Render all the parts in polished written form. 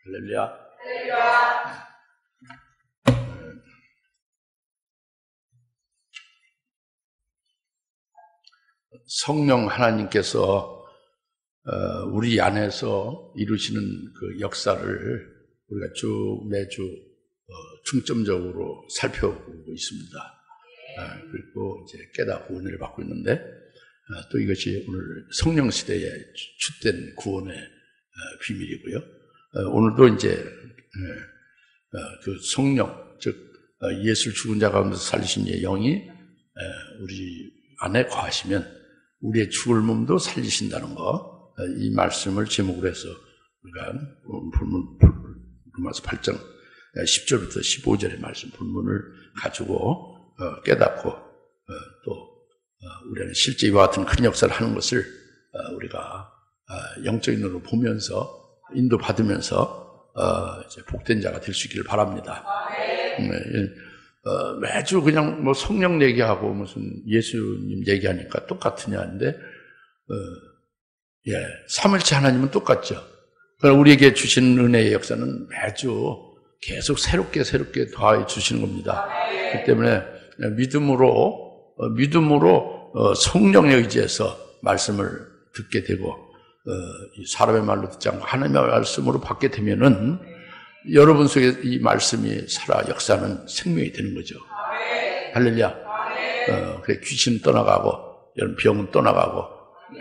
할렐루야. 성령 하나님께서 우리 안에서 이루시는 그 역사를 우리가 쭉 매주 중점적으로 살펴보고 있습니다. 그리고 이제 깨닫고 은혜를 받고 있는데, 또 이것이 오늘 성령 시대에 주된 구원의 비밀이고요. 오늘도 이제 그 성령, 즉 예수를 죽은 자 가운데서 살리신 이의 영이 우리 안에 거하시면 우리의 죽을 몸도 살리신다는 거, 이 말씀을 제목으로 해서 우리가 로마서 8장 10절부터 15절의 말씀 본문을 가지고 깨닫고 또 우리 안에 실제 이와 같은 큰 역사를 하는 것을 우리가 영적인 눈으로 보면서 인도받으면서 이제 복된 자가 될 수 있기를 바랍니다. 매주 그냥 뭐 성령 얘기하고 무슨 예수님 얘기하니까 똑같으냐 하는데, 삼일체 하나님은 똑같죠. 그러나 우리에게 주시는 은혜의 역사는 매주 계속 새롭게 더해 주시는 겁니다. 그렇기 때문에 믿음으로 성령에 의지해서 말씀을 듣게 되고, 사람의 말로 듣지 않고 하나님의 말씀으로 받게 되면은 여러분 속에 이 말씀이 살아 역사하는 생명이 되는 거죠. 할렐루야. 그래, 귀신은 떠나가고, 여러분 병은 떠나가고,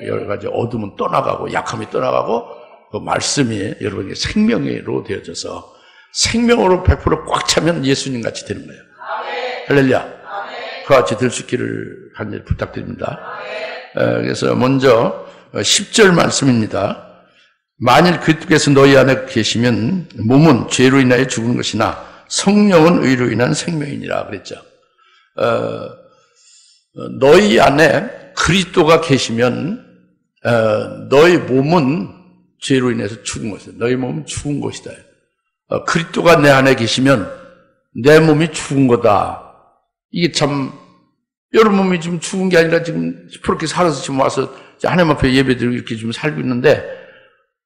여러 가지 어둠은 떠나가고, 약함이 떠나가고, 그 말씀이 여러분에게 생명으로 되어져서 생명으로 100% 꽉 차면 예수님 같이 되는 거예요. 할렐루야. 그와 같이 될 수 있기를 간절히 부탁드립니다. 그래서 먼저 10절 말씀입니다. 만일 그리스도께서 너희 안에 계시면 몸은 죄로 인하여 죽은 것이나 성령은 의로 인한 생명이니라 그랬죠. 너희 안에 그리스도가 계시면 너희 몸은 죄로 인해서 죽은 것이다. 너희 몸은 죽은 것이다. 그리스도가 내 안에 계시면 내 몸이 죽은 거다. 이게 참, 여러분 몸이 지금 죽은 게 아니라 지금 그렇게 살아서 지금 와서 하나님 앞에 예배드리고 이렇게 좀 살고 있는데,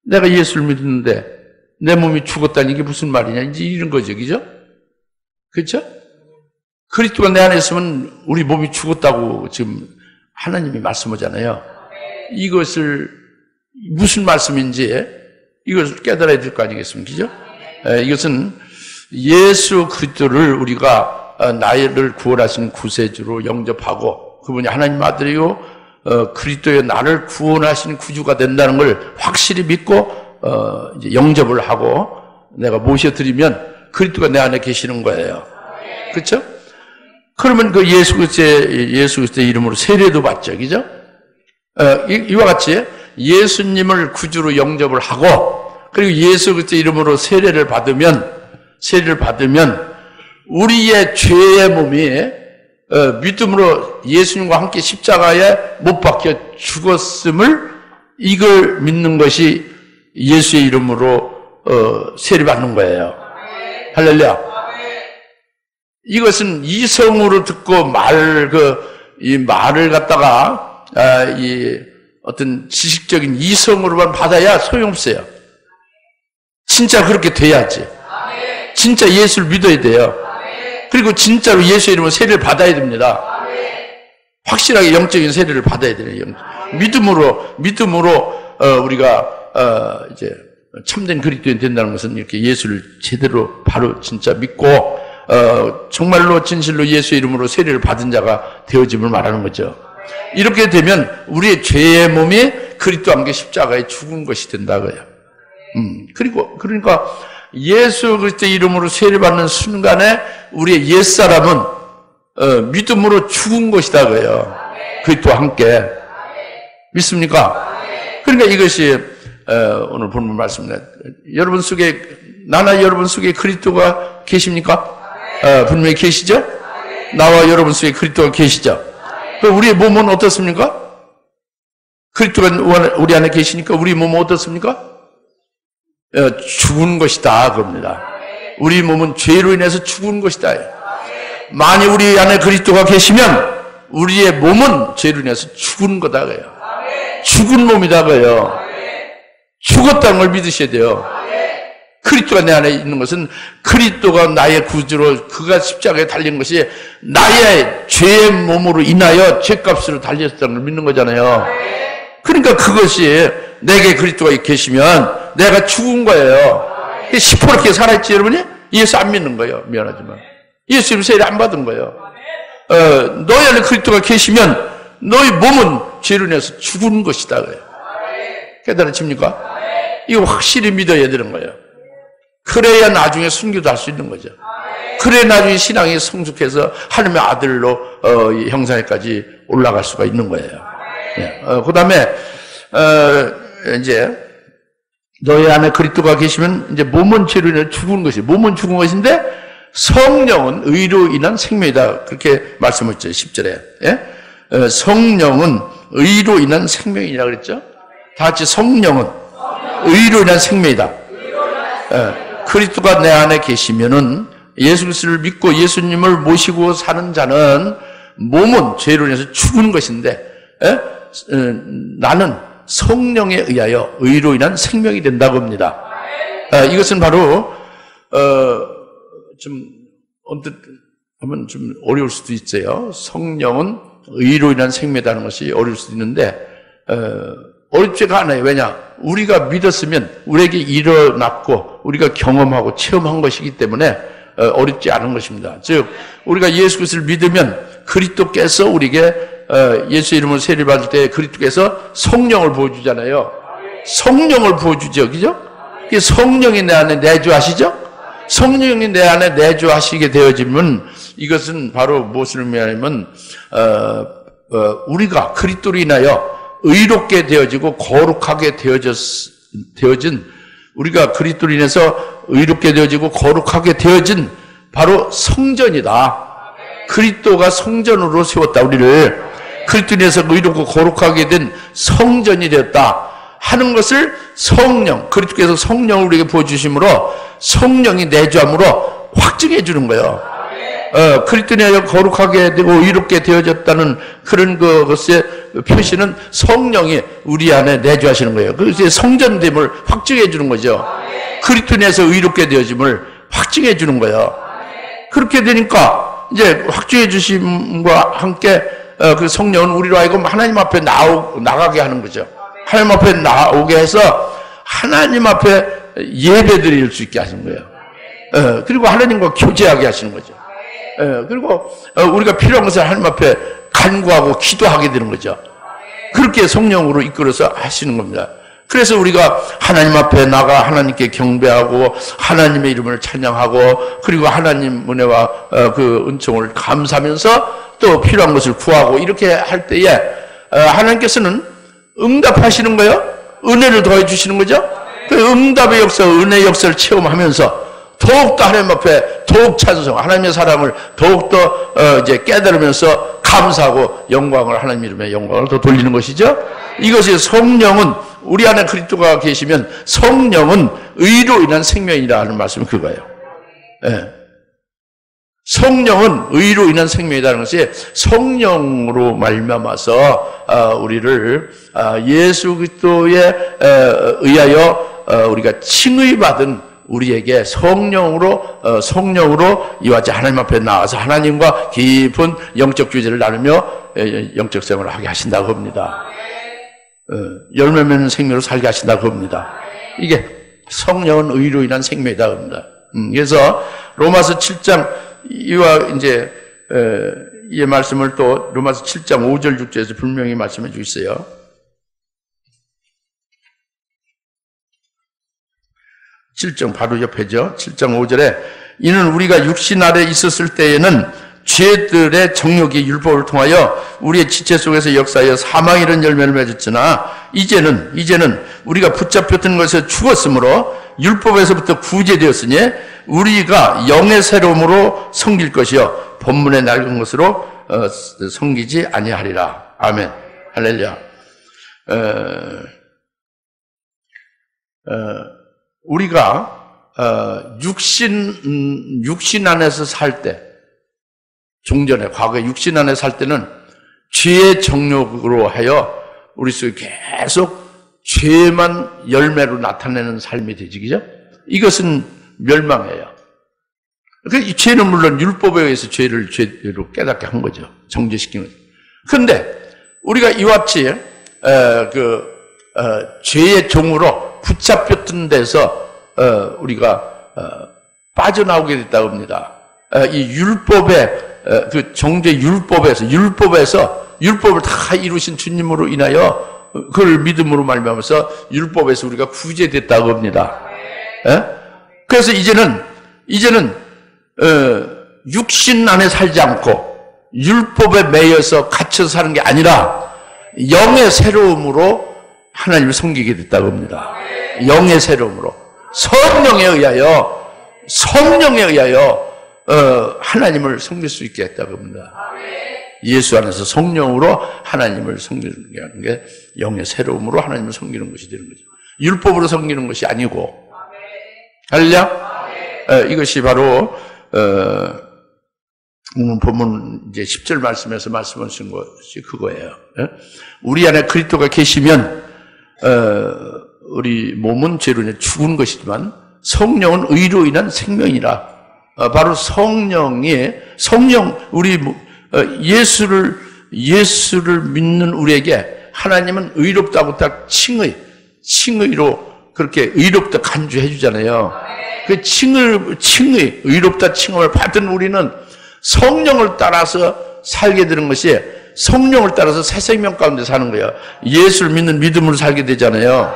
내가 예수를 믿었는데 내 몸이 죽었다니 이게 무슨 말이냐, 이제 이런 거죠. 그죠? 그렇죠? 그리스도가 내 안에 있으면 우리 몸이 죽었다고 지금 하나님이 말씀하잖아요. 이것을 무슨 말씀인지 이것을 깨달아야 될 거 아니겠습니까? 그죠? 이것은 예수 그리스도를 우리가 나를 구원하신 구세주로 영접하고, 그분이 하나님 아들이요 그리스도의 나를 구원하신 구주가 된다는 걸 확실히 믿고 이제 영접을 하고 내가 모셔드리면 그리스도가 내 안에 계시는 거예요. 그렇죠? 그러면 그 예수 그리스도의 이름으로 세례도 받죠. 그죠? 이와 같이 예수님을 구주로 영접을 하고, 그리고 예수 그리스도의 이름으로 세례를 받으면 우리의 죄의 몸이 믿음으로 예수님과 함께 십자가에 못 박혀 죽었음을, 이걸 믿는 것이 예수의 이름으로 세례받는 거예요. 할렐루야. 이것은 이성으로 듣고 이 말을 갖다가 이 어떤 지식적인 이성으로만 받아야 소용없어요. 진짜 그렇게 돼야지. 진짜 예수를 믿어야 돼요. 그리고 진짜로 예수의 이름으로 세례를 받아야 됩니다. 확실하게 영적인 세례를 받아야 돼요. 믿음으로 우리가 이제 참된 그리스도인 된다는 것은 이렇게 예수를 제대로 바로 진짜 믿고 정말로 진실로 예수의 이름으로 세례를 받은 자가 되어짐을 말하는 거죠. 이렇게 되면 우리의 죄의 몸이 그리스도와 함께 십자가에 죽은 것이 된다고요. 그러니까 예수 그리스도의 이름으로 세례받는 순간에 우리의 옛사람은 믿음으로 죽은 것이다고요. 그리스도와 함께. 믿습니까? 그러니까 이것이 오늘 본문 말씀입니다. 여러분 속에, 나나 여러분 속에 그리스도가 계십니까? 분명히 계시죠? 나와 여러분 속에 그리스도가 계시죠? 우리의 몸은 어떻습니까? 그리스도가 우리 안에 계시니까 우리 몸은 어떻습니까? 죽은 것이다 그럽니다. 우리 몸은 죄로 인해서 죽은 것이다. 만일 우리 안에 그리스도가 계시면 우리의 몸은 죄로 인해서 죽은 거다 그래요. 죽은 몸이다 그래요. 죽었다는 걸 믿으셔야 돼요. 그리스도가 내 안에 있는 것은 그리스도가 나의 구주로 그가 십자가에 달린 것이 나의 죄의 몸으로 인하여 죄값으로 달렸다는 걸 믿는 거잖아요. 그러니까 그것이 내게 그리스도가 계시면 내가 죽은 거예요. 시퍼렇게 살아있지 여러분이? 예수 안 믿는 거예요. 미안하지만 예수 이름 세례 안 받은 거예요. 너희 안에 그리스도가 계시면 너희 몸은 죄로 인해서 죽은 것이다. 깨달아집니까? 이거 확실히 믿어야 되는 거예요. 그래야 나중에 순교도 할 수 있는 거죠. 그래야 나중에 신앙이 성숙해서 하나님의 아들로 형상에까지 올라갈 수가 있는 거예요. 그 다음에 이제 너희 안에 그리스도가 계시면 이제 몸은 죄로 인해 죽은 것이 몸은 죽은 것인데 성령은 의로 인한 생명이다. 그렇게 말씀했죠. 10절에. 예? 성령은 의로 인한 생명이라 그랬죠. 다 같이 성령은 의로 인한 생명이다. 예. 그리스도가 내 안에 계시면은 예수 그리스도를 믿고 예수님을 모시고 사는 자는 몸은 죄로 인해서 죽은 것인데 예? 나는 성령에 의하여 의로 인한 생명이 된다고 합니다. 이것은 바로 좀 언뜻 하면 좀 어려울 수도 있어요. 성령은 의로 인한 생명이라는 것이 어려울 수도 있는데 어렵지가 않아요. 왜냐? 우리가 믿었으면 우리에게 일어났고 우리가 경험하고 체험한 것이기 때문에 어렵지 않은 것입니다. 즉 우리가 예수 그리스도를 믿으면 그리스도께서 우리에게 예수 이름으로 세례 받을 때 그리스도께서 성령을 부어주잖아요. 성령을 부어주죠. 그죠? 성령이 내 안에 내주하시죠? 성령이 내 안에 내주하시게 되어지면 이것은 바로 무엇을 의미하냐면 우리가 그리스도로 인하여 의롭게 되어지고 거룩하게 되어진 우리가 그리스도로 인해서 의롭게 되어지고 거룩하게 되어진 바로 성전이다. 그리스도가 성전으로 세웠다. 우리를 그리스도로 인해서 의롭고 거룩하게 된 성전이 되었다 하는 것을 성령, 그리스도께서 성령을 우리에게 부어주심으로 성령이 내주함으로 확증해 주는 거예요. 그리스도로 인하여 거룩하게 되고 의롭게 되어졌다는 그런 것의 표시는 성령이 우리 안에 내주하시는 거예요. 그래서 성전됨을 확증해 주는 거죠. 그리스도로 인해서 의롭게 되어짐을 확증해 주는 거예요. 그렇게 되니까 이제 확증해 주심과 함께 그 성령은 우리로 하여금 하나님 앞에 나가게 하는 거죠. 하나님 앞에 나오게 해서 하나님 앞에 예배 드릴 수 있게 하시는 거예요. 그리고 하나님과 교제하게 하시는 거죠. 그리고 우리가 필요한 것을 하나님 앞에 간구하고 기도하게 되는 거죠. 그렇게 성령으로 이끌어서 하시는 겁니다. 그래서 우리가 하나님 앞에 나가 하나님께 경배하고 하나님의 이름을 찬양하고 그리고 하나님 은혜와 그 은총을 감사하면서 또 필요한 것을 구하고 이렇게 할 때에 하나님께서는 응답하시는 거예요. 은혜를 더해 주시는 거죠. 그 응답의 역사, 은혜의 역사를 체험하면서 더욱더 하나님 앞에 더욱 찬송, 하나님의 사랑을 더욱더 이제 깨달으면서 감사하고 영광을 하나님 이름의 영광을 더 돌리는 것이죠. 이것이 성령은 우리 안에 그리스도가 계시면 성령은 의로 인한 생명이라 하는 말씀은 그거예요. 예. 성령은 의로 인한 생명이라는 것이 성령으로 말미암아서 우리를 예수 그리스도에 의하여 우리가 칭의받은 우리에게 성령으로 이와 같이 하나님 앞에 나와서 하나님과 깊은 영적 교제를 나누며 영적 생활을 하게 하신다고 합니다. 열매 맺는 생명으로 살게 하신다고 합니다. 이게 성령은 의로 인한 생명이다 합니다. 그래서 로마서 7장 이와 이제 이 말씀을 또 로마서 7장 5절 6절에서 분명히 말씀해 주셨어요. 7장 바로 옆에죠. 7장 5절에 이는 우리가 육신 아래 있었을 때에는 죄들의 정욕이 율법을 통하여 우리의 지체 속에서 역사하여 사망 이런 열매를 맺었으나 이제는 우리가 붙잡혔던 것에서 죽었으므로 율법에서부터 구제되었으니 우리가 영의 새로움으로 섬길 것이요 본문의 낡은 것으로 섬기지 아니하리라. 아멘. 할렐루야. 우리가 육신 안에서 살 때, 종전에 과거에 육신 안에 살 때는 죄의 정욕으로 하여 우리 속에 계속 죄만 열매로 나타내는 삶이 되지, 그죠? 이것은 멸망해요. 이 죄는 물론 율법에 의해서 죄를 죄로 깨닫게 한 거죠. 정죄시킨 거죠. 그런데 우리가 이와 같이 죄의 종으로 붙잡혔던 데서 우리가 빠져나오게 됐다고 합니다. 이 율법의 그 정죄 율법에서 율법을 다 이루신 주님으로 인하여 그걸 믿음으로 말미암아서 율법에서 우리가 구제됐다고 합니다. 그래서 이제는 육신 안에 살지 않고 율법에 매여서 갇혀서 사는 게 아니라 영의 새로움으로 하나님을 섬기게 됐다고 합니다. 영의 새로움으로 성령에 의하여 하나님을 섬길 수 있게 했다고 합니다. 예수 안에서 성령으로 하나님을 섬기는 게 영의 새로움으로 하나님을 섬기는 것이 되는 거죠. 율법으로 섬기는 것이 아니고. 할렐루야? 이것이 바로 오늘 본문 이제 10절 말씀에서 말씀하신 것이 그거예요. 우리 안에 그리스도가 계시면 우리 몸은 죄로 인해 죽은 것이지만 성령은 의로 인한 생명이라. 바로 성령 우리 예수를 믿는 우리에게 하나님은 의롭다고 딱 칭의로 그렇게 의롭다 간주해 주잖아요. 그 칭의 의롭다 칭함을 받은 우리는 성령을 따라서 살게 되는 것이 성령을 따라서 새 생명 가운데 사는 거예요. 예수를 믿는 믿음으로 살게 되잖아요.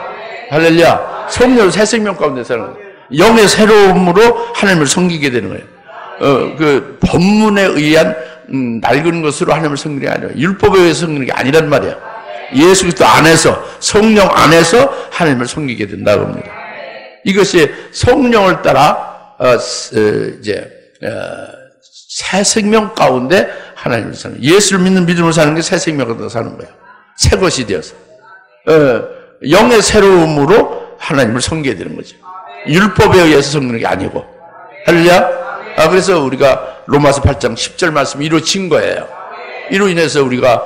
할렐루야. 성령을 새 생명 가운데 사는 거예요. 영의 새로움으로 하나님을 섬기게 되는 거예요. 그 법문에 의한 낡은 것으로 하나님을 섬기는 게 아니라 율법에 의해서 섬기는 게 아니란 말이에요. 예수 그리스도 안에서 성령 안에서 하나님을 섬기게 된다고 합니다. 이것이 성령을 따라 새 생명 가운데 하나님을 사는 거예요. 예수를 믿는 믿음으로 사는 게 새 생명 가운데 사는 거예요. 새 것이 되어서 영의 새로움으로 하나님을 섬기게 되는 거죠. 율법에 의해서 섬기는 게 아니고. 할렐루야. 그래서 우리가 로마서 8장 10절 말씀이 이루어진 거예요. 이로 인해서 우리가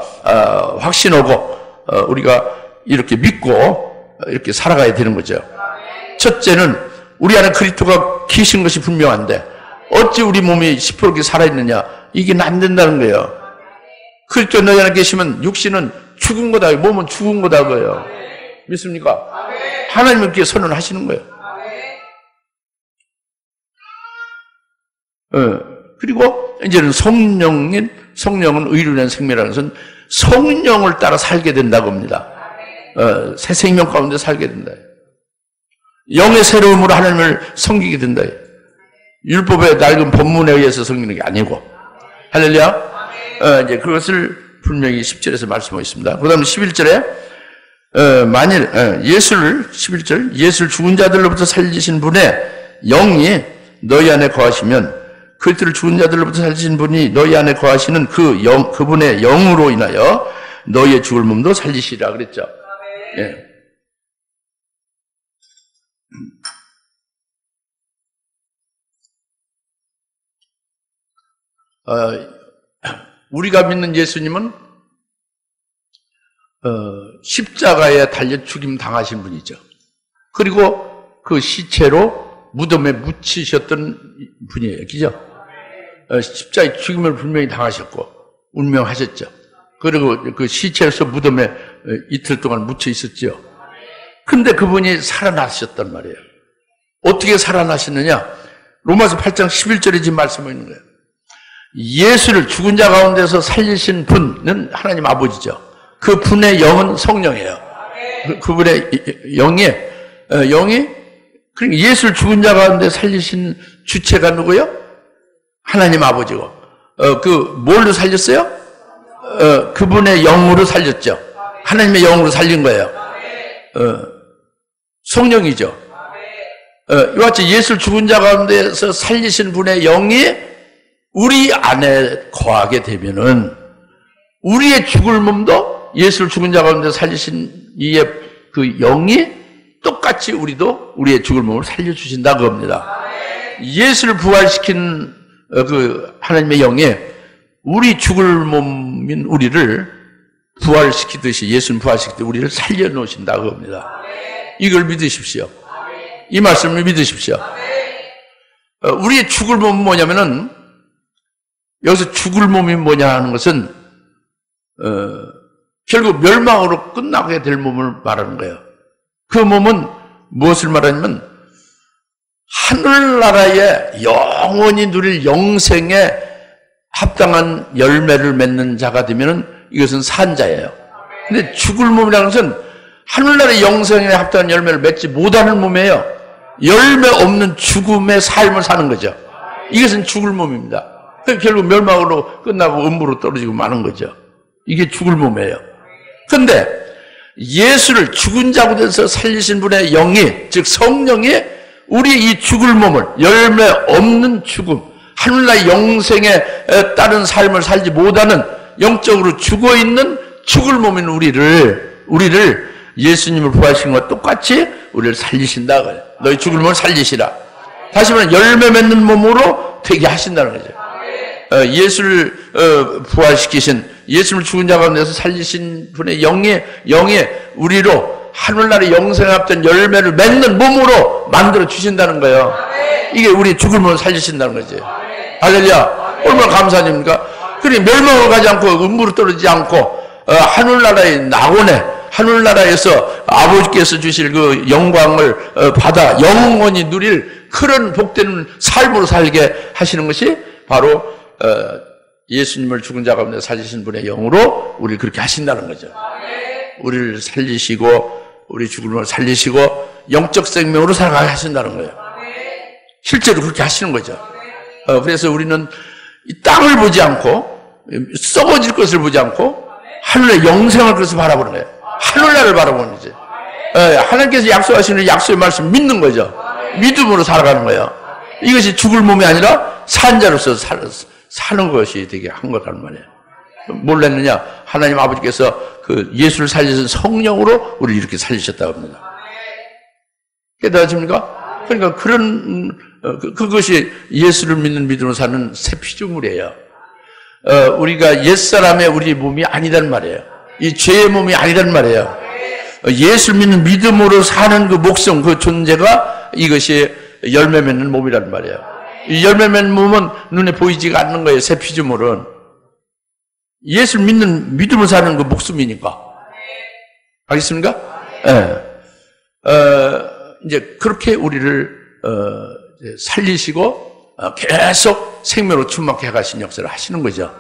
확신하고 우리가 이렇게 믿고 이렇게 살아가야 되는 거죠. 첫째는 우리 안에 그리스도가 계신 것이 분명한데 어찌 우리 몸이 10% 살아있느냐. 이게 안 된다는 거예요. 그리스도 너희 안에 계시면 육신은 죽은 거다. 몸은 죽은 거다. 그거예요. 믿습니까? 하나님은 그렇게 선언하시는 거예요. 그리고 이제는 성령은 의로 인한 생명이라는 것은 성령을 따라 살게 된다고 합니다. 새 생명 가운데 살게 된다. 영의 새로움으로 하나님을 섬기게 된다. 율법의 낡은 법문에 의해서 섬기는 게 아니고. 할렐루야. 이제 그것을 분명히 10절에서 말씀하고 있습니다. 그 다음에 11절에 만일 예수를 죽은 자들로부터 살리신 분의 영이 너희 안에 거하시면 그리스도를 죽은 자들로부터 살리신 분이 너희 안에 거하시는 그분의 영으로 인하여 너희의 죽을 몸도 살리시라 그랬죠. 예. 우리가 믿는 예수님은 십자가에 달려 죽임 당하신 분이죠. 그리고 그 시체로 무덤에 묻히셨던 분이에요. 그죠? 십자가의 죽임을 분명히 당하셨고 운명하셨죠. 그리고 그 시체에서 무덤에 이틀 동안 묻혀 있었죠. 근데 그분이 살아나셨단 말이에요. 어떻게 살아나셨느냐? 로마서 8장 11절에 지금 말씀하고 있는 거예요. 예수를 죽은 자 가운데서 살리신 분은 하나님 아버지죠. 그 분의 영은 성령이에요. 그분의 영이 그러니까 예수를 죽은 자 가운데 살리신 주체가 누구요? 하나님 아버지고. 뭘로 살렸어요? 그분의 영으로 살렸죠. 하나님의 영으로 살린 거예요. 성령이죠. 이와 같이 예수를 죽은 자 가운데서 살리신 분의 영이 우리 안에 거하게 되면은 우리의 죽을 몸도 예수를 죽은 자 가운데 살리신 이의 그 영이 똑같이 우리도 우리의 죽을 몸을 살려주신다고 합니다. 예수를 부활시킨 그 하나님의 영이 우리 죽을 몸인 우리를 부활시키듯이 예수는 부활시키듯이 우리를 살려놓으신다고 합니다. 이걸 믿으십시오. 이 말씀을 믿으십시오. 우리의 죽을 몸은 뭐냐면은, 여기서 죽을 몸이 뭐냐 하는 것은 결국 멸망으로 끝나게 될 몸을 말하는 거예요. 그 몸은 무엇을 말하냐면 하늘나라에 영원히 누릴 영생에 합당한 열매를 맺는 자가 되면은 이것은 산자예요. 근데 죽을 몸이라는 것은 하늘나라의 영생에 합당한 열매를 맺지 못하는 몸이에요. 열매 없는 죽음의 삶을 사는 거죠. 이것은 죽을 몸입니다. 결국 멸망으로 끝나고 음부로 떨어지고 마는 거죠. 이게 죽을 몸이에요. 그런데 예수를 죽은 자 가운데서 살리신 분의 영이, 즉 성령이 우리 이 죽을 몸을, 열매 없는 죽음, 하늘나라의 영생에 따른 삶을 살지 못하는 영적으로 죽어있는 죽을 몸인 우리를 예수님을 부활하신 것과 똑같이 우리를 살리신다. 너희 죽을 몸을 살리시라. 다시 말하면 열매 맺는 몸으로 되게 하신다는 거죠. 예수를 부활시키신, 예수를 죽은 자 가운데서 살리신 분의 영에 우리로 하늘나라의 영생에 합된 열매를 맺는 몸으로 만들어 주신다는 거예요. 이게 우리 죽을 몸을 살리신다는 거지. 할렐루야. 얼마나 감사합니까? 그러니 멸망을 가지 않고 음부로 떨어지지 않고 하늘나라의 낙원에, 하늘나라에서 아버지께서 주실 그 영광을 받아 영원히 누릴 그런 복된 삶으로 살게 하시는 것이 바로 예수님을 죽은 자 가운데 살리신 분의 영으로 우리를 그렇게 하신다는 거죠. 우리를 살리시고 우리 죽은 몸을 살리시고 영적 생명으로 살아가게 하신다는 거예요. 실제로 그렇게 하시는 거죠. 그래서 우리는 이 땅을 보지 않고 썩어질 것을 보지 않고 하늘의 영생을 그래서 바라보는 거예요. 하늘나라를 바라보는 거지. 하나님께서 약속하시는 약속의 말씀 믿는 거죠. 믿음으로 살아가는 거예요. 이것이 죽을 몸이 아니라 산자로서 사는 것이 되게 한 거란 말이에요. 몰랐느냐? 하나님 아버지께서 그 예수를 살리신 성령으로 우리를 이렇게 살리셨다고 합니다. 깨달아집니까? 그러니까 그것이 예수를 믿는 믿음으로 사는 새 피조물이에요. 우리가 옛사람의 우리 몸이 아니란 말이에요. 이 죄의 몸이 아니란 말이에요. 예수를 믿는 믿음으로 사는 그 목성, 그 존재가 이것이 열매 맺는 몸이란 말이에요. 이 열매 맺는 몸은 눈에 보이지가 않는 거예요. 새 피조물은. 예수를 믿는 믿음으로 사는 그 목숨이니까. 알겠습니까? 이제 그렇게 우리를 살리시고 계속 생명으로 충만케 해가신 역사를 하시는 거죠.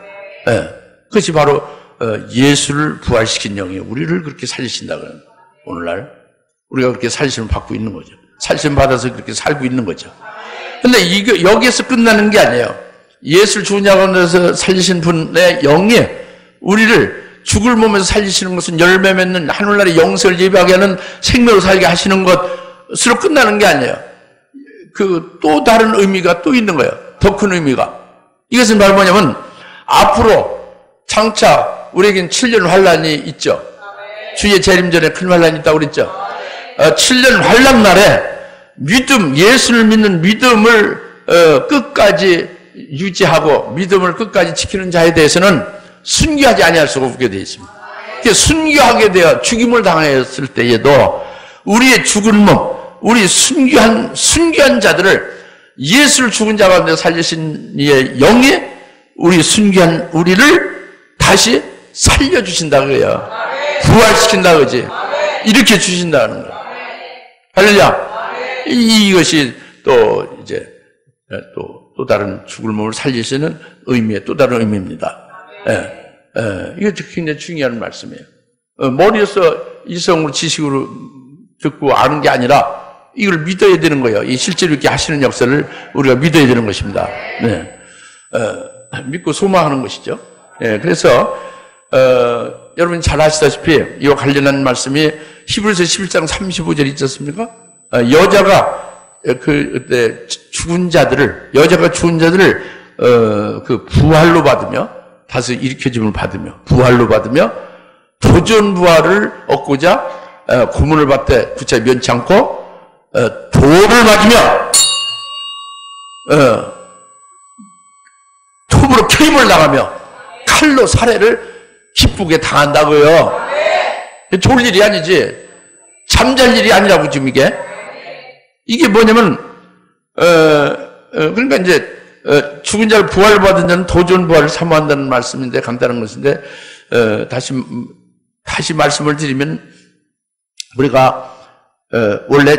그것이 바로 예수를 부활시킨 영이 우리를 그렇게 살리신다고요. 오늘날 우리가 그렇게 살리심을 받고 있는 거죠. 살리심 받아서 그렇게 살고 있는 거죠. 근데 이게 여기에서 끝나는 게 아니에요. 예수를 죽은 자 가운데서 살리신 분의 영이 우리를 죽을 몸에서 살리시는 것은 열매 맺는 하늘나라의 영생을 예비하게 하는 생명으로 살게 하시는 것으로 끝나는 게 아니에요. 그 또 다른 의미가 또 있는 거예요. 더 큰 의미가. 이것은 바로 뭐냐면 앞으로 장차 우리에겐 7년 환란이 있죠. 주의 재림 전에 큰 환란이 있다고 그랬죠. 7년 환란 날에 믿음, 예수를 믿는 믿음을 끝까지 유지하고 믿음을 끝까지 지키는 자에 대해서는 순교하지 아니할 수가 없게 되어 있습니다. 순교하게 되어 죽임을 당했을 때에도 우리의 죽은 몸, 우리 순교한 자들을 예수를 죽은 자 가운데 살리신 이의 영이 우리 순교한 우리를 다시 살려주신다고 해요. 부활시킨다고 그러지. 이렇게 주신다는 거예요. 할렐루야. 이것이 또 이제 또 다른 죽을 몸을 살리시는 의미의 또 다른 의미입니다. 이거 굉장히 중요한 말씀이에요. 머리에서 이성으로 지식으로 듣고 아는 게 아니라 이걸 믿어야 되는 거예요. 이 실제로 이렇게 하시는 역사를 우리가 믿어야 되는 것입니다. 믿고 소망하는 것이죠. 그래서 여러분 잘 아시다시피 이와 관련한 말씀이 히브리서 11장 35절 있지 않습니까? 여자가 죽은 자들을 그 부활로 받으며 다시 일으켜짐을 받으며 부활로 받으며 도전 부활을 얻고자 고문을 받되 구차 면치 않고 돌을 맞으며 톱으로 케임을 당하며 칼로 살해를 기쁘게 당한다고요. 좋을 일이 아니지. 잠잘 일이 아니라고 지금 이게. 이게 뭐냐면 그러니까 이제 죽은 자를 부활을 받은 자는 더 좋은 부활을 사모한다는 말씀인데, 간단한 것인데, 다시 말씀을 드리면, 우리가 원래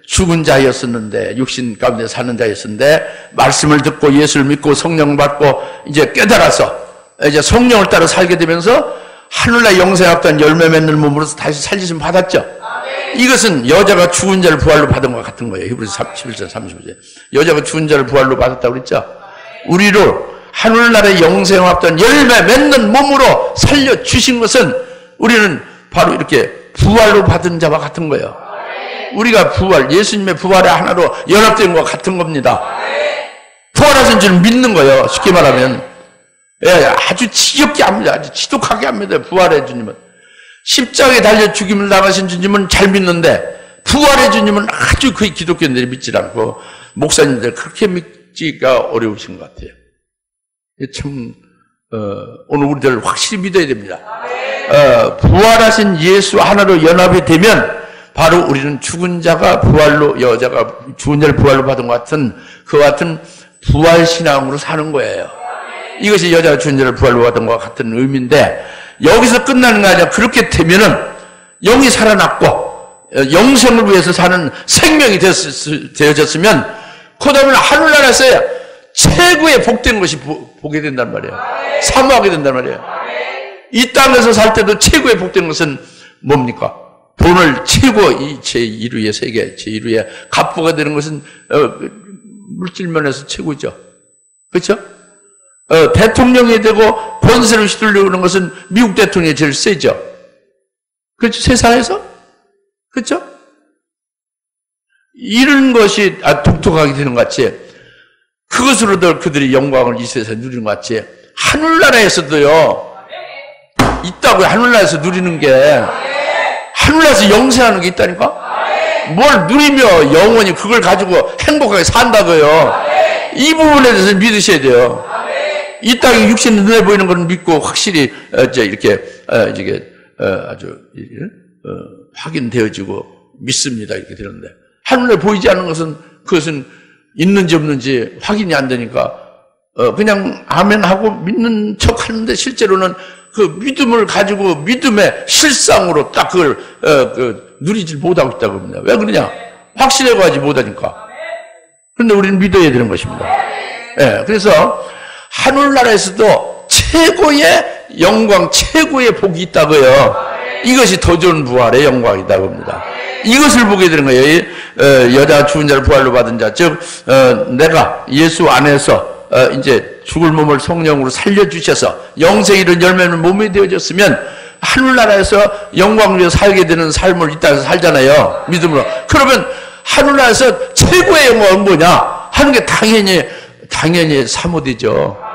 죽은 자였었는데, 육신 가운데 사는 자였었는데, 말씀을 듣고 예수를 믿고 성령 받고 이제 깨달아서 이제 성령을 따라 살게 되면서 하늘나라 영생에 합당한 열매 맺는 몸으로서 다시 살리심 받았죠. 이것은 여자가 죽은 자를 부활로 받은 것 같은 거예요. 히브리서 11장 35절. 여자가 죽은 자를 부활로 받았다고 그랬죠. 우리로 하늘나라의 영생에 합당한 열매 맺는 몸으로 살려주신 것은 우리는 바로 이렇게 부활로 받은 자와 같은 거예요. 우리가 예수님의 부활의 하나로 연합된 것과 같은 겁니다. 부활하신 줄 믿는 거예요. 쉽게 말하면. 아주 지겹게 합니다. 아주 지독하게 합니다. 부활의 주님은. 십자가에 달려 죽임을 당하신 주님은 잘 믿는데, 부활의 주님은 아주 거의 기독교인들이 믿지 않고, 목사님들 그렇게 믿기가 어려우신 것 같아요. 참, 오늘 우리들 확실히 믿어야 됩니다. 부활하신 예수 하나로 연합이 되면, 바로 우리는 죽은 자가 부활로, 여자가 죽은 자를 부활로 받은 것 같은, 그와 같은 부활신앙으로 사는 거예요. 이것이 여자가 죽은 자를 부활로 받은 것과 같은 의미인데, 여기서 끝나는 게 아니라 그렇게 되면은 영이 살아났고 영생을 위해서 사는 생명이 되어졌으면 그 다음에 하늘나라에서 최고의 복된 것이 보게 된단 말이에요. 사모하게 된단 말이에요. 이 땅에서 살 때도 최고의 복된 것은 뭡니까? 돈을 최고 제1위의 세계 제1위의 갑부가 되는 것은 물질면에서 최고죠. 그렇죠? 대통령이 되고 권세를 휘둘르는 것은 미국 대통령이 제일 세죠. 그렇죠? 세상에서? 그렇죠? 이런 것이 독특하게 되는 것 같이, 그것으로도 그들이 영광을 이 세상에 누리는 것 같이, 하늘나라에서도요, 있다고요. 하늘나라에서 누리는 게, 하늘나라에서 영생하는 게 있다니까? 뭘 누리며 영원히 그걸 가지고 행복하게 산다고요. 이 부분에 대해서 믿으셔야 돼요. 이 땅에 육신 눈에 보이는 걸 믿고 확실히 이렇게 아주 확인되어지고 믿습니다. 이렇게 되는데, 하늘에 보이지 않는 것은 그것은 있는지 없는지 확인이 안 되니까 그냥 아멘 하고 믿는 척 하는데, 실제로는 그 믿음을 가지고 믿음의 실상으로 딱 그걸 누리질 못하고 있다고 합니다. 왜 그러냐? 확실하고 하지 못하니까. 그런데 우리는 믿어야 되는 것입니다. 그래서 하늘나라에서도 최고의 영광, 최고의 복이 있다고요. 이것이 더 좋은 부활의 영광이다고 합니다. 이것을 보게 되는 거예요. 여자 죽은 자를 부활로 받은 자, 즉 내가 예수 안에서 이제 죽을 몸을 성령으로 살려주셔서 영생 이른 열매는 몸이 되어졌으면 하늘나라에서 영광을 위해 살게 되는 삶을 이 땅에서 살잖아요. 믿음으로. 그러면 하늘나라에서 최고의 영광은 뭐냐 하는 게 당연히 사모되죠.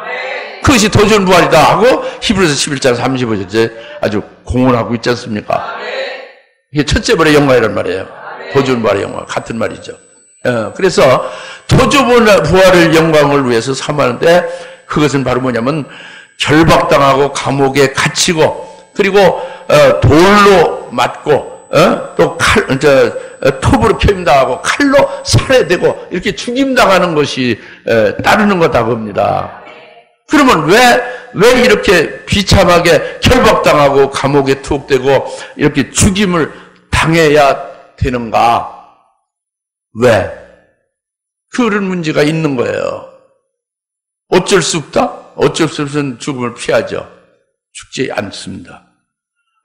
그것이 더 좋은 부활이다 하고 히브리서 11장 35절에 아주 공언하고 있지 않습니까? 이게 첫째 부활의 영광이란 말이에요. 더 좋은 부활의 영광 같은 말이죠. 그래서 더 좋은 부활의 영광을 위해서 사모하는데, 그것은 바로 뭐냐면 결박당하고 감옥에 갇히고, 그리고 돌로 맞고 또 톱으로 표임당하고 칼로 살해되고 이렇게 죽임당하는 것이 따르는 거다고 합니다. 그러면 왜 이렇게 비참하게 결박당하고 감옥에 투옥되고 이렇게 죽임을 당해야 되는가? 왜? 그런 문제가 있는 거예요. 어쩔 수 없다? 어쩔 수 없으면 죽음을 피하죠. 죽지 않습니다.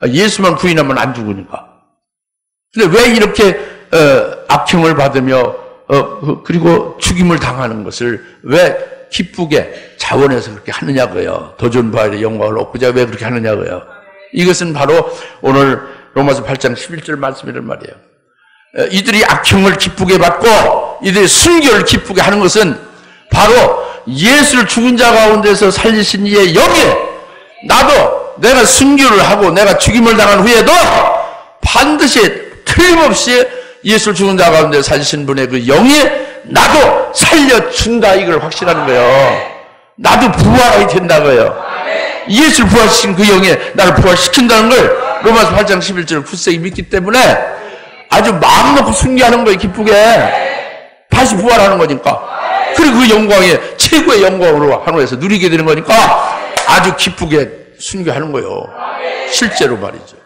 예수만 부인하면 안 죽으니까. 근데 왜 이렇게 악형을 받으며 그리고 죽임을 당하는 것을 왜 기쁘게 자원해서 그렇게 하느냐고요. 더 좋은 부활의 영광을 얻고자 왜 그렇게 하느냐고요. 이것은 바로 오늘 로마서 8장 11절 말씀이란 말이에요. 이들이 악형을 기쁘게 받고 이들이 순교를 기쁘게 하는 것은 바로 예수를 죽은 자 가운데서 살리신 이의 영이, 나도 내가 순교를 하고 내가 죽임을 당한 후에도 반드시 틀림없이 예수를 죽은 자 가운데 살리신 분의 그 영이 나도 살려준다, 이걸 확신하는 거예요. 나도 부활하게 된다고요. 예수를 부활시킨 그 영이 나를 부활시킨다는 걸 로마서 8장 11절 굳세게 믿기 때문에 아주 마음 놓고 순교하는 거예요. 기쁘게. 다시 부활하는 거니까. 그리고 그 영광에 최고의 영광으로 하늘에서 누리게 되는 거니까 아주 기쁘게 순교하는 거예요. 실제로 말이죠.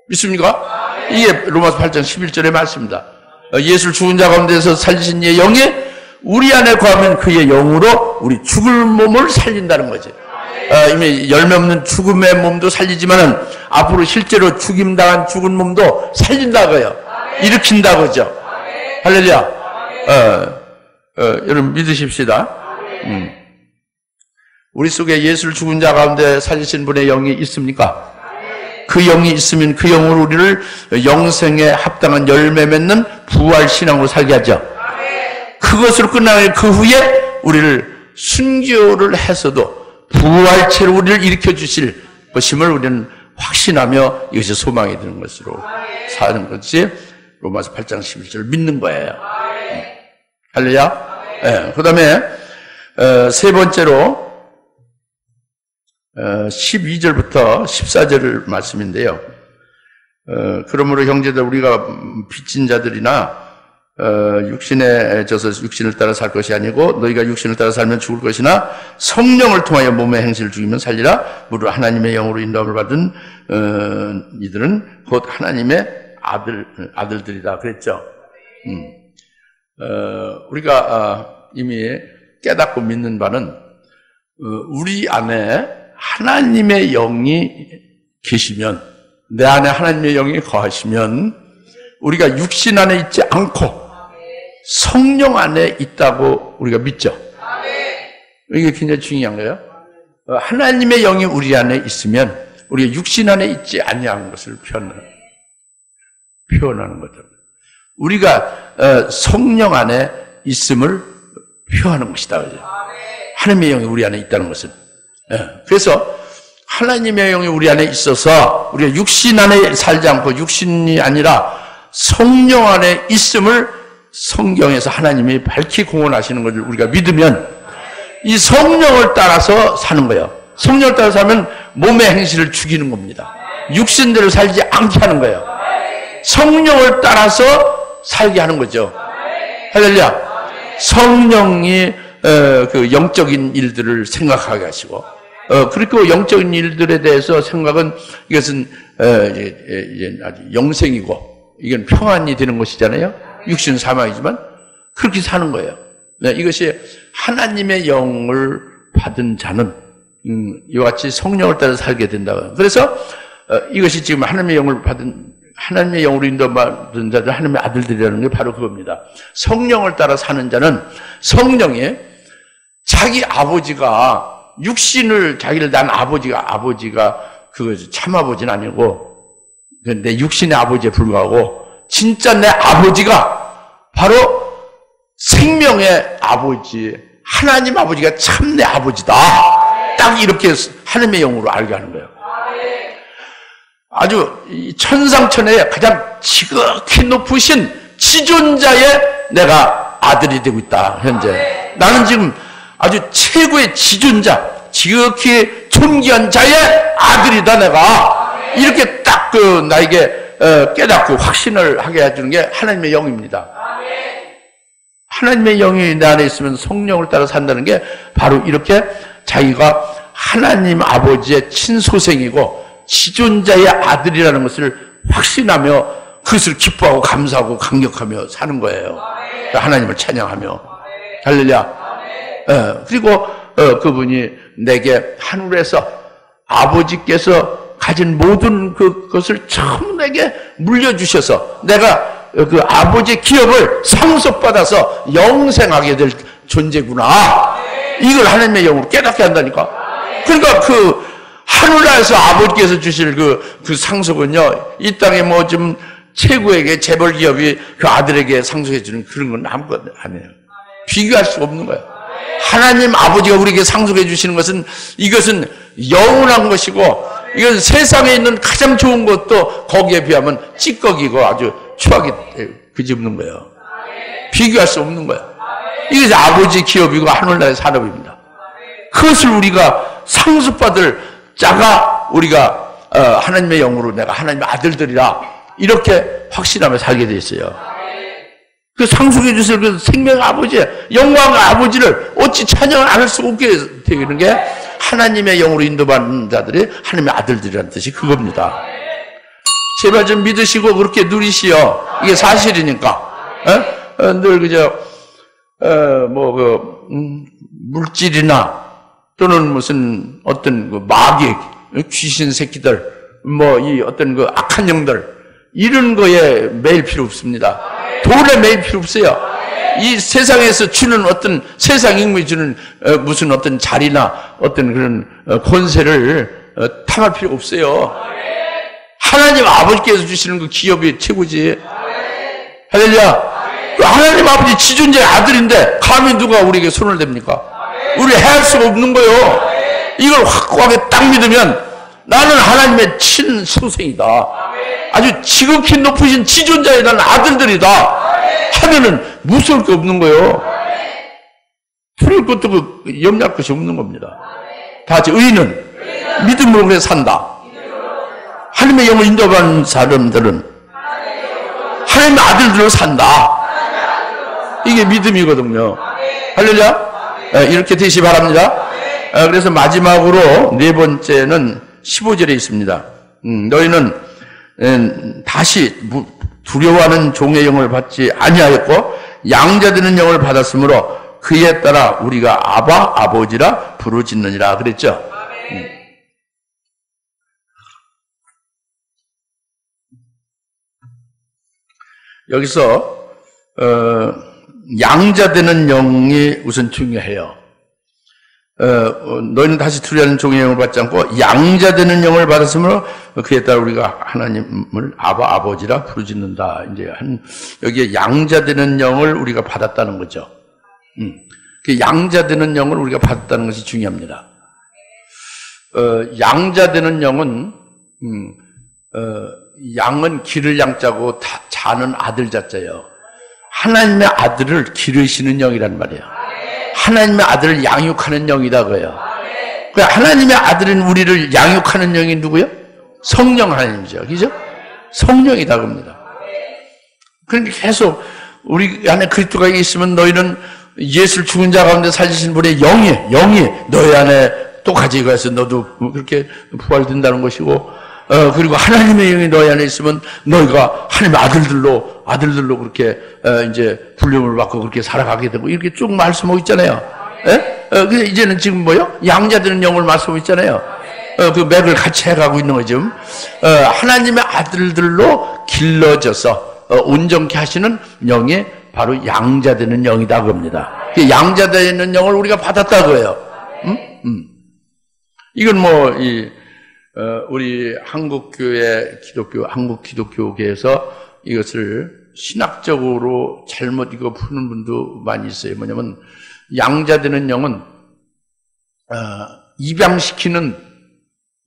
믿습니까? 이게 로마서 8장 11절의 말씀입니다. 예수를 죽은 자 가운데서 살리신 이의 영이 우리 안에 거하면 그의 영으로 우리 죽을 몸을 살린다는 거지. 이미 열매 없는 죽음의 몸도 살리지만은 앞으로 실제로 죽임당한 죽은 몸도 살린다고요. 일으킨다고죠. 할렐루야. 여러분 믿으십시다. 우리 속에 예수를 죽은 자 가운데 살리신 분의 영이 있습니까? 그 영이 있으면 그 영으로 우리를 영생에 합당한 열매 맺는 부활 신앙으로 살게 하죠. 그것으로 끝나면 그 후에 우리를 순교를 해서도 부활체로 우리를 일으켜 주실 것임을 우리는 확신하며 이것이 소망이 되는 것으로 사는 것이 로마서 8장 11절을 믿는 거예요. 할렐루야. 네. 그 다음에 세 번째로 12절부터 14절 말씀인데요. 그러므로 형제들 우리가 빚진 자들이나 육신에 져서 육신을 따라 살 것이 아니고 너희가 육신을 따라 살면 죽을 것이나 성령을 통하여 몸의 행실을 죽이면 살리라. 무릇 하나님의 영으로 인도함을 받은 이들은 곧 하나님의 아들들이다 그랬죠. 우리가 이미 깨닫고 믿는 바는 우리 안에 하나님의 영이 계시면, 내 안에 하나님의 영이 거하시면 우리가 육신 안에 있지 않고 성령 안에 있다고 우리가 믿죠. 이게 굉장히 중요한 거예요. 하나님의 영이 우리 안에 있으면 우리가 육신 안에 있지 아니한 것을 표현하는 거죠. 우리가 성령 안에 있음을 표현하는 것이다. 하나님의 영이 우리 안에 있다는 것은. 그래서 하나님의 영이 우리 안에 있어서 우리가 육신 안에 살지 않고 육신이 아니라 성령 안에 있음을 성경에서 하나님이 밝히 공언하시는 것을 우리가 믿으면 이 성령을 따라서 사는 거예요. 성령을 따라서 하면 몸의 행실을 죽이는 겁니다. 육신대로 살지 않게 하는 거예요. 성령을 따라서 살게 하는 거죠. 할렐루야. 성령이 그 영적인 일들을 생각하게 하시고, 그리고 영적인 일들에 대해서 생각은 이것은 이제 아주 영생이고 이건 평안이 되는 것이잖아요. 육신은 사망이지만 그렇게 사는 거예요. 네, 이것이 하나님의 영을 받은 자는 이와 같이 성령을 따라 살게 된다. 그래서 이것이 지금 하나님의 영을 받은, 하나님의 영으로 인도받은 자들, 하나님의 아들들이라는 게 바로 그겁니다. 성령을 따라 사는 자는 성령이 자기 아버지가 육신을 자기를 낳은 아버지가 그 참아버지는 아니고 내 육신의 아버지에 불과하고 진짜 내 아버지가 바로 생명의 아버지, 하나님 아버지가 참 내 아버지다. 딱 이렇게 하나님의 영으로 알게 하는 거예요. 아주 천상천하에 가장 지극히 높으신 지존자의 내가 아들이 되고 있다. 현재 나는 지금 아주 최고의 지존자, 지극히 존귀한 자의 아들이다. 내가 이렇게 딱 그 나에게 깨닫고 확신을 하게 해주는 게 하나님의 영입니다. 하나님의 영이 내 안에 있으면 성령을 따라 산다는 게 바로 이렇게 자기가 하나님 아버지의 친소생이고 지존자의 아들이라는 것을 확신하며 그것을 기뻐하고 감사하고 감격하며 사는 거예요. 하나님을 찬양하며. 할렐루야. 그리고 그분이 내게 하늘에서 아버지께서 가진 모든 그것을 처음 내게 물려주셔서 내가 그 아버지의 기업을 상속받아서 영생하게 될 존재구나. 이걸 하나님의 영으로 깨닫게 한다니까. 그러니까 그 하늘나라에서 아버지께서 주실 그 상속은요, 이 땅에 뭐 좀 최고에게 재벌 기업이 그 아들에게 상속해주는 그런 건 아무것도 아니에요. 비교할 수 없는 거예요. 하나님 아버지가 우리에게 상속해 주시는 것은 이것은 영원한 것이고, 이건 세상에 있는 가장 좋은 것도 거기에 비하면 찌꺼기고 아주 추하게 그집는 거예요. 비교할 수 없는 거예요. 이것이 아버지 기업이고 하늘나라의 산업입니다. 그것을 우리가 상속받을 자가 우리가 하나님의 영으로 내가 하나님의 아들들이라 이렇게 확신하며 살게 돼 있어요. 그 상속해 주실 그 생명 아버지, 영광 아버지를 어찌 찬양을 안 할 수가 없게 되는 게 하나님의 영으로 인도받는 자들이 하나님의 아들들이라는 뜻이 그겁니다. 제발 좀 믿으시고 그렇게 누리시오. 이게 사실이니까. 늘 그저 물질이나 또는 무슨 어떤 그 마귀, 귀신 새끼들, 이 어떤 그 악한 영들 이런 거에 매일 필요 없습니다. 돈에 매일 필요 없어요. 이 세상에서 주는 어떤 세상 인물이 주는 무슨 어떤 자리나 어떤 그런 권세를 탐할 필요 없어요. 하나님 아버지께서 주시는 그 기업이 최고지. 할렐루야. 하나님 아버지 지존자의 아들인데 감히 누가 우리에게 손을 댑니까? 우리 해할 수가 없는 거예요. 이걸 확고하게 딱 믿으면 나는 하나님의 친소생이다. 아주 지극히 높으신 지존자의 나는 아들들이다. 하면은 무서울 게 없는 거예요. 두려울 것도 염려할 것이 없는 겁니다. 다 같이 의인은 믿음으로 그래 산다. 하나님의 영을 인도하는 사람들은 하나님의 아들들로 산다. 이게 믿음이거든요. 할렐루야. 이렇게 되시 바랍니다. 그래서 마지막으로 네 번째는 15절에 있습니다. 너희는 다시 두려워하는 종의 영을 받지 아니하였고 양자되는 영을 받았으므로 그에 따라 우리가 아바 아버지라 부르짖느니라 그랬죠. 여기서 양자되는 영이 우선 중요해요. 너희는 다시 두려워하는 종의 영을 받지 않고 양자되는 영을 받았으므로 그에 따라 우리가 하나님을 아바 아버지라 부르짖는다. 이제 여기에 양자되는 영을 우리가 받았다는 거죠. 그 양자되는 영을 우리가 받았다는 것이 중요합니다. 양자되는 영은 양은 기를 양자고 자는 아들 자자예요. 하나님의 아들을 기르시는 영이란 말이에요. 하나님의 아들을 양육하는 영이다 그래요. 하나님의 아들인 우리를 양육하는 영이 누구요? 성령 하나님이죠. 그죠? 성령이다 그럽니다. 그러니까 계속 우리 안에 그리스도가 있으면 너희는 예수를 죽은 자 가운데 살리신 분의 영이 너희 안에 또 가지고 가서 너도 그렇게 부활된다는 것이고, 그리고 하나님의 영이 너희 안에 있으면 너희가 하나님의 아들들로 그렇게 이제 불림을 받고 그렇게 살아가게 되고 이렇게 쭉 말씀하고 있잖아요. 근데 이제는 지금 뭐요? 양자되는 영을 말씀하고 있잖아요. 그 맥을 같이 해가고 있는 거죠. 하나님의 아들들로 길러져서 온전케 하시는 영이 바로 양자되는 영이다 그럽니다. 그 양자되는 영을 우리가 받았다고요. 이건 우리 한국교회 한국 기독교계에서 이것을 신학적으로 잘못 이거 푸는 분도 많이 있어요. 뭐냐면 양자되는 영은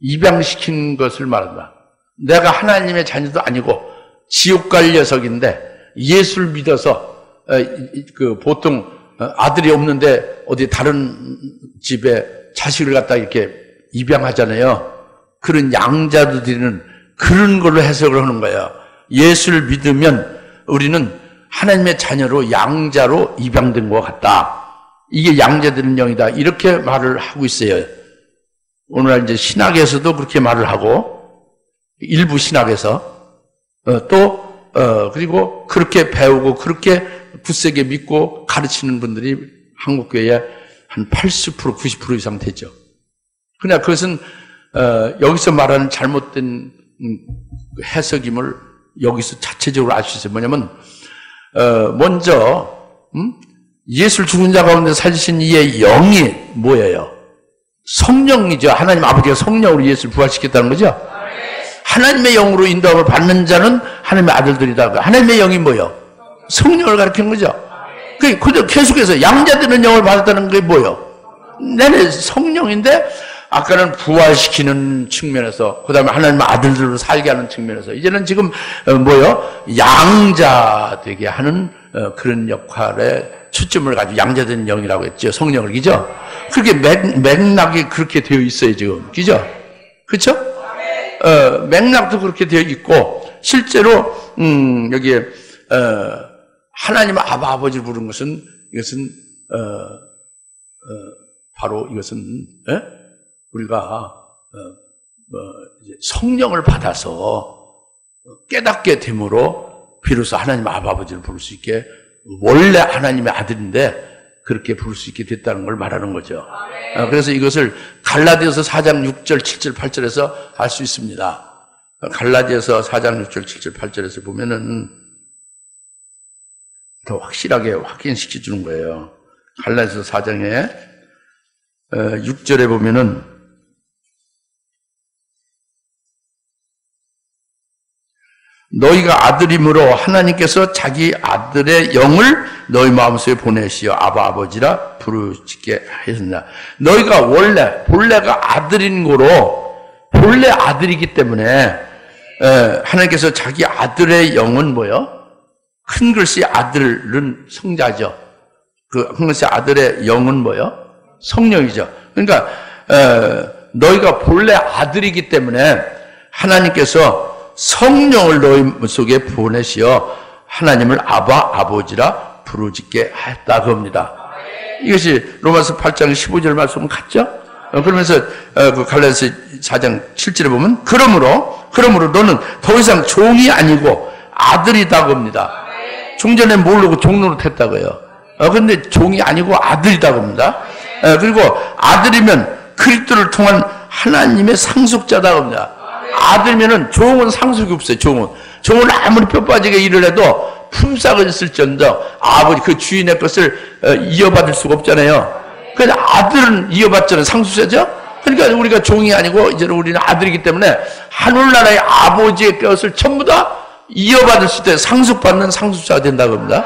입양시킨 것을 말한다. 내가 하나님의 자녀도 아니고 지옥 갈 녀석인데 예수를 믿어서 보통 아들이 없는데 어디 다른 집에 자식을 갖다 이렇게 입양하잖아요. 그런 양자들은 그런 걸로 해석을 하는 거예요. 예수를 믿으면 우리는 하나님의 자녀로 양자로 입양된 것 같다. 이게 양자되는 영이다. 이렇게 말을 하고 있어요. 오늘날 이제 신학에서도 그렇게 말을 하고 일부 신학에서 그리고 그렇게 배우고 그렇게 굳세게 믿고 가르치는 분들이 한국교회에 한 80% 90% 이상 되죠. 그러나 그것은 여기서 말하는 잘못된 해석임을 여기서 자체적으로 알 수 있어요. 뭐냐면 먼저 예수를 죽은 자 가운데 살리신 이의 영이 뭐예요? 성령이죠. 하나님 아버지가 성령으로 예수를 부활시켰다는 거죠. 하나님의 영으로 인도함을 받는 자는 하나님의 아들들이다. 하나님의 영이 뭐예요? 성령을 가리키는 거죠. 그저 계속해서 양자되는 영을 받았다는 게 뭐예요? 내내 성령인데 아까는 부활시키는 측면에서, 그 다음에 하나님의 아들들로 살게 하는 측면에서, 이제는 지금 양자 되게 하는 그런 역할에 초점을 가지고 양자된 영이라고 했죠. 성령을, 그죠? 그렇게 맥락이 그렇게 되어 있어요, 지금. 그죠? 그쵸? 맥락도 그렇게 되어 있고, 실제로, 여기에, 하나님 아바 아버지를 부르는 것은 이것은 바로 이것은 우리가 이제 성령을 받아서 깨닫게 됨으로 비로소 하나님 아바 아버지를 부를 수 있게, 원래 하나님의 아들인데 그렇게 부를 수 있게 됐다는 걸 말하는 거죠. 그래서 이것을 갈라디아서 4장 6절, 7절, 8절에서 알 수 있습니다. 갈라디아서 4장 6절, 7절, 8절에서 보면은 더 확실하게 확인시켜 주는 거예요. 갈라디아서 4장에 6절에 보면은 너희가 아들임으로 하나님께서 자기 아들의 영을 너희 마음속에 보내시어 아바 아버지라 부르짖게 하셨느냐. 너희가 본래가 아들인 거로, 본래 아들이기 때문에 하나님께서 자기 아들의 영은 뭐요? 큰 글씨 아들은 성자죠. 그 큰 글씨 아들의 영은 뭐요? 성령이죠. 그러니까 너희가 본래 아들이기 때문에 하나님께서 성령을 너희 속에 보내시어 하나님을 아바 아버지라 부르짖게 하였다 그겁니다. 이것이 로마서 8장 15절 말씀 같죠? 그러면서 그 갈라디아서 4장 7절에 보면 그러므로 너는 더 이상 종이 아니고 아들이다 겁니다. 종전에 모르고 종로로 했다고요. 그런데 종이 아니고 아들이다 겁니다. 그리고 아들이면 그리스도를 통한 하나님의 상속자다 겁니다. 아들이면은 종은 상속이 없어요. 종은 아무리 뼈 빠지게 일을 해도 품삯은 있을지언정 아버지 그 주인의 것을 이어받을 수가 없잖아요. 그래서 아들은 이어받잖아요. 상속자죠. 그러니까 우리가 종이 아니고 이제는 우리는 아들이기 때문에 하늘나라의 아버지의 것을 전부 다 이어받을 수 있게 상속받는 상속자가 된다고 합니다.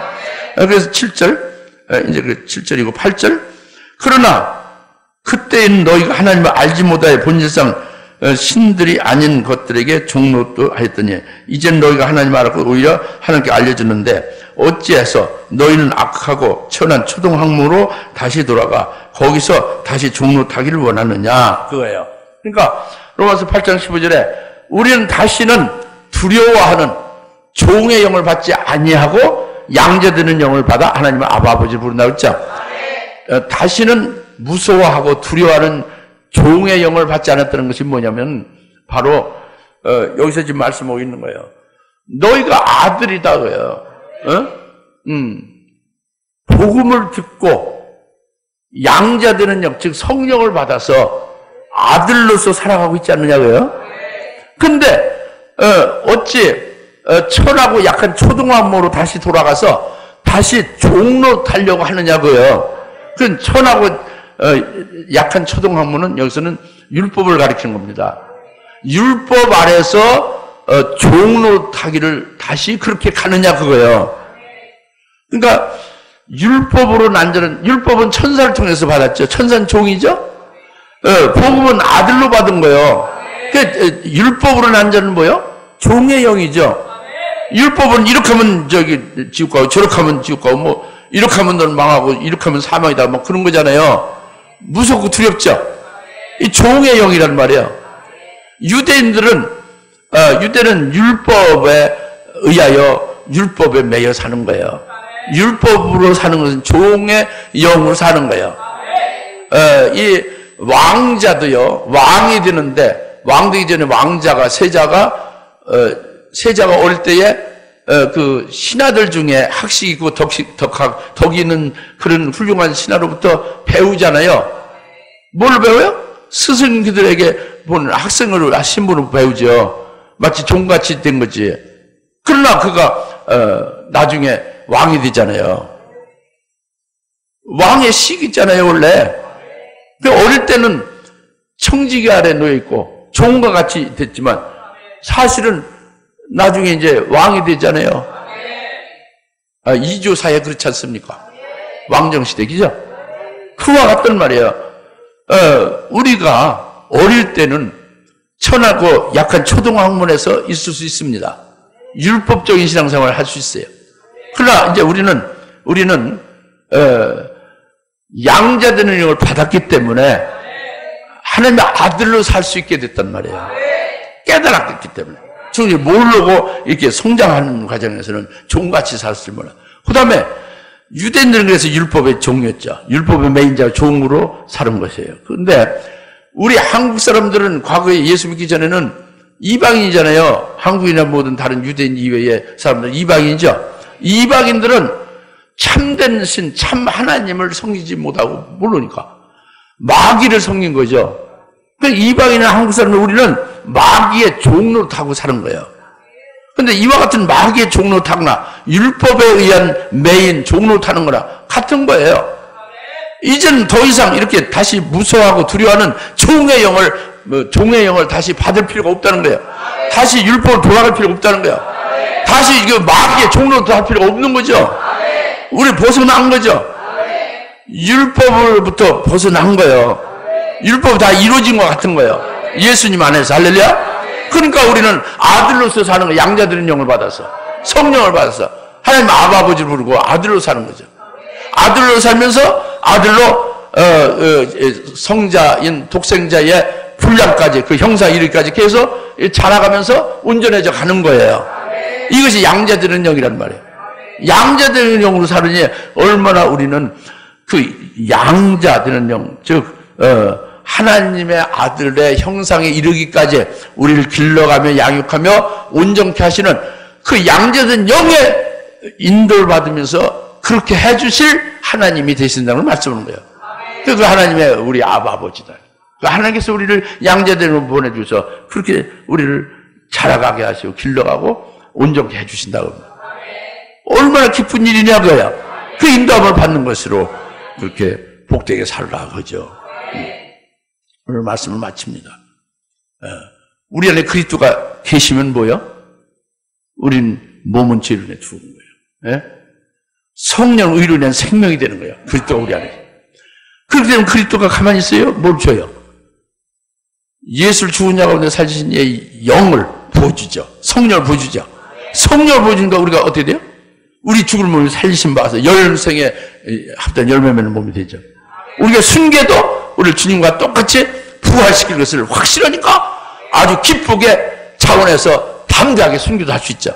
그래서 7절, 이제 그 7절이고 8절. 그러나 그때는 너희가 하나님을 알지 못하여 본질상 신들이 아닌 것들에게 종로도 하였더니 이제는 너희가 하나님을 알았고 오히려 하나님께 알려주는데 어찌해서 너희는 악하고 천한 초동학문으로 다시 돌아가 거기서 다시 종로 타기를 원하느냐 그거예요. 그러니까 로마서 8장 15절에 우리는 다시는 두려워하는 종의 영을 받지 아니하고 양자되는 영을 받아 하나님의 아바 아버지를 부른다고 했죠. 다시는 무서워하고 두려워하는 종의 영을 받지 않았다는 것이 뭐냐면 바로 여기서 지금 말씀하고 있는 거예요. 너희가 아들이다고요. 복음을 듣고 양자되는 영, 즉 성령을 받아서 아들로서 살아가고 있지 않느냐고요. 근데 어찌 천하고 약한 초등학모로 다시 돌아가서 다시 종로 타려고 하느냐고요. 그 천하고 약한 초등학문은 여기서는 율법을 가리키는 겁니다. 율법 아래서 종로 타기를 다시 그렇게 가느냐 그거예요. 그러니까 율법은 천사를 통해서 받았죠. 천사는 종이죠. 복음은 아들로 받은 거예요. 그러니까 율법으로 난 자는 뭐요? 종의 영이죠. 율법은 이렇게 하면 지옥 가고 저렇게 하면 지옥 가고 뭐 이렇게 하면 넌 망하고 이렇게 하면 사망이다 뭐 그런 거잖아요. 무섭고 두렵죠. 이 종의 영이란 말이에요. 유대인은 율법에 의하여 율법에 매여 사는 거예요. 율법으로 사는 것은 종의 영으로 사는 거예요. 이 왕자도요, 왕이 되는데 왕 되기 전에 세자가 어릴 때에 그 신하들 중에 학식 있고 덕이 있는 그런 훌륭한 신하로부터 배우잖아요. 뭘 배워요? 스승들에게 보는 학생으로 신분으로 배우죠. 마치 종같이 된 거지. 그러나 그가 나중에 왕이 되잖아요. 왕의 식 있잖아요, 원래. 어릴 때는 청지기 아래 놓여 있고 종과 같이 됐지만 사실은 나중에 이제 왕이 되잖아요. 이조사에 그렇지 않습니까? 왕정시대, 그죠? 그와 같단 말이에요. 우리가 어릴 때는 천하고 약한 초등학문에서 있을 수 있습니다. 율법적인 신앙생활을 할 수 있어요. 그러나 이제 우리는 양자되는 영을 받았기 때문에 하나님의 아들로 살 수 있게 됐단 말이에요. 깨달았기 때문에. 모르고 이렇게 성장하는 과정에서는 종같이 살았을 몰라. 그 다음에 유대인들은 그래서 율법의 종이었죠. 율법의 메인자 종으로 사는 것이에요. 그런데 우리 한국 사람들은 과거에 예수 믿기 전에는 이방인이잖아요. 한국이나 모든 다른 유대인 이외의 사람들은 이방인이죠. 이방인들은 참된 신, 참 하나님을 섬기지 못하고 모르니까 마귀를 섬긴 거죠. 그러니까 이방인이나 한국 사람들 우리는 마귀의 종로 타고 사는 거예요. 그런데 이와 같은 마귀의 종로 타거나 율법에 의한 메인 종로 타는 거나 같은 거예요. 이제는 더 이상 이렇게 다시 무서워하고 두려워하는 종의 영을 다시 받을 필요가 없다는 거예요. 다시 율법으로 돌아갈 필요가 없다는 거예요. 다시 이거 마귀의 종로 할 필요가 없는 거죠. 우리 벗어난 거죠. 율법으로부터 벗어난 거예요. 율법 다 이루어진 것 같은 거예요. 예수님 안에서. 할렐루야. 그러니까 우리는 아들로서 사는 거예요. 양자들은 영을 받아서, 성령을 받아서 하나님 아버지를 부르고 아들로 사는 거죠. 아들로 살면서 아들로 성자인 독생자의 분량까지 그 형사 이르기까지 계속 자라가면서 온전해져 가는 거예요. 이것이 양자되는 영이란 말이에요. 양자되는 영으로 살으니 얼마나 우리는 그 양자되는 영, 즉 하나님의 아들의 형상에 이르기까지 우리를 길러가며 양육하며 온전케 하시는 그 양자된 영의 인도를 받으면서 그렇게 해주실 하나님이 되신다는 말씀하는 거예요. 그 하나님의 우리 아버지다. 그 하나님께서 우리를 양자대로 보내주셔서 그렇게 우리를 자라가게 하시고 길러가고 온전케 해주신다고 합니다. 얼마나 기쁜 일이냐 그거야. 그 인도함을 받는 것으로 그렇게 복되게 살라 그죠. 오늘 말씀을 마칩니다. 우리 안에 그리스도가 계시면 뭐요? 우린 몸은 죄로 인해 죽은 거예요. 성령 의로 인한 생명이 되는 거예요. 그리스도가 우리 안에. 그렇게 되면 그리스도가 가만히 있어요? 뭘 줘요? 예수를 죽은 자 가운데 살리신 이의 영을 부어주죠. 성령을 부어주죠. 성령을 부어주니까 우리가 어떻게 돼요? 우리 죽을 몸을 살리신 바서 열생에 합된 열매 맺는 몸이 되죠. 우리가 순계도 우리를 주님과 똑같이 부활시킬 것을 확실하니까 아주 기쁘게 차원에서 담대하게 순교도 할 수 있죠.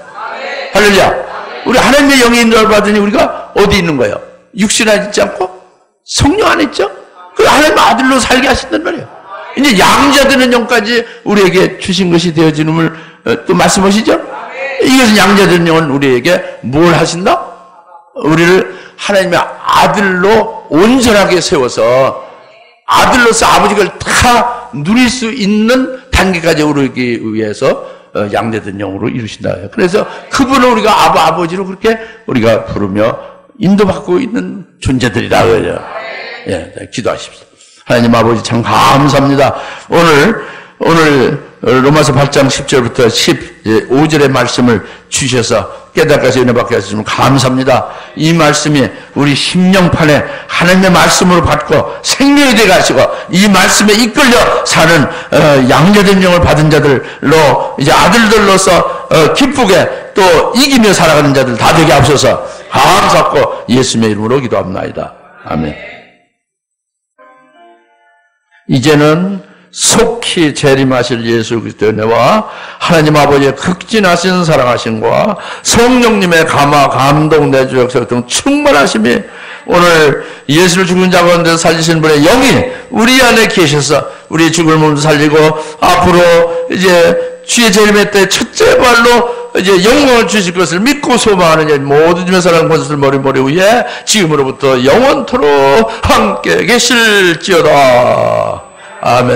할렐루야. 우리 하나님의 영의 인도를 받으니 우리가 어디 있는 거예요? 육신 안에 있지 않고 성령 안에 있죠. 그 하나님의 아들로 살게 하신단 말이에요. 이제 양자되는 영까지 우리에게 주신 것이 되어지는을 또 말씀하시죠. 이것은 양자되는 영은 우리에게 뭘 하신다? 우리를 하나님의 아들로 온전하게 세워서 아들로서 아버지를 다 누릴 수 있는 단계까지 오르기 위해서 양자된 영으로 이루신다. 그래서 그분을 우리가 아버지로 그렇게 우리가 부르며 인도받고 있는 존재들이라 그래요. 예, 기도하십시오. 하나님 아버지 참 감사합니다. 오늘 로마서 8장 10절부터 15절의 말씀을 주셔서 깨닫게 은혜받게 하시면 감사합니다. 이 말씀이 우리 심령판에 하나님의 말씀으로 받고 생명이 되게 하시고 이 말씀에 이끌려 사는 양자된 영을 받은 자들로 이제 아들들로서 기쁘게 또 이기며 살아가는 자들 다 되게 하옵소서. 감사하고 예수님의 이름으로 기도합니다. 아멘. 이제는 속히 재림하실 예수 그리스도의 은혜와 하나님 아버지의 극진하신 사랑하심과 성령님의 감화, 감동, 내주, 역사 등 충만하심이 오늘 예수를 죽은 자 가운데 살리신 분의 영이 우리 안에 계셔서 우리 죽을 몸도 살리고 앞으로 이제 주의 재림의 때 첫째 발로 이제 영광을 주실 것을 믿고 소망하는 모든 주의 사랑 권수들 머리 위에 지금으로부터 영원토록 함께 계실지어다. 아멘.